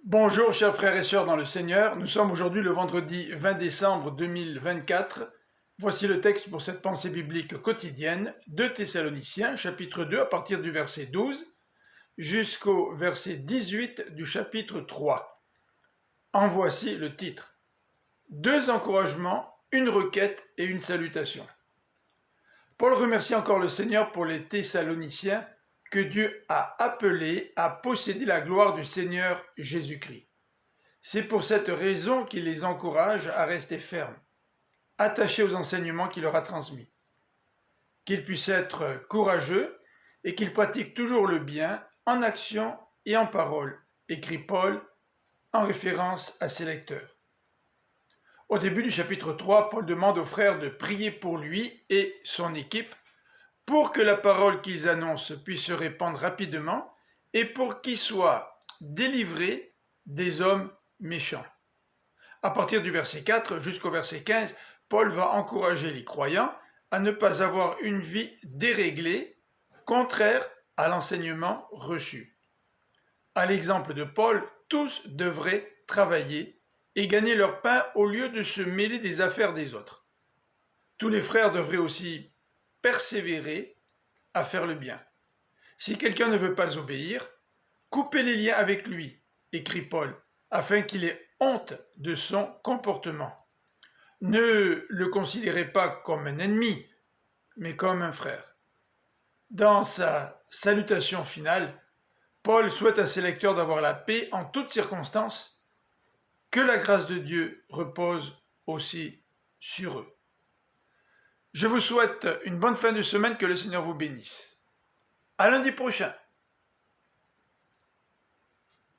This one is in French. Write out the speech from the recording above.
Bonjour chers frères et sœurs dans le Seigneur, nous sommes aujourd'hui le vendredi 20 décembre 2024. Voici le texte pour cette pensée biblique quotidienne de Thessaloniciens, chapitre 2 à partir du verset 12 jusqu'au verset 18 du chapitre 3. En voici le titre. Deux encouragements, une requête et une salutation. Paul remercie encore le Seigneur pour les Thessaloniciens que Dieu a appelés à posséder la gloire du Seigneur Jésus-Christ. C'est pour cette raison qu'il les encourage à rester fermes, attachés aux enseignements qu'il leur a transmis. Qu'ils puissent être courageux et qu'ils pratiquent toujours le bien en action et en parole, écrit Paul en référence à ses lecteurs. Au début du chapitre 3, Paul demande aux frères de prier pour lui et son équipe pour que la parole qu'ils annoncent puisse se répandre rapidement et pour qu'ils soient délivrés des hommes méchants. À partir du verset 4 jusqu'au verset 15, Paul va encourager les croyants à ne pas avoir une vie déréglée, contraire à l'enseignement reçu. À l'exemple de Paul, tous devraient travailler et gagner leur pain au lieu de se mêler des affaires des autres. Tous les frères devraient aussi persévérer à faire le bien. Si quelqu'un ne veut pas obéir, coupez les liens avec lui, écrit Paul, afin qu'il ait honte de son comportement. Ne le considérez pas comme un ennemi, mais comme un frère. Dans sa salutation finale, Paul souhaite à ses lecteurs d'avoir la paix en toutes circonstances, que la grâce de Dieu repose aussi sur eux. Je vous souhaite une bonne fin de semaine, que le Seigneur vous bénisse. À lundi prochain.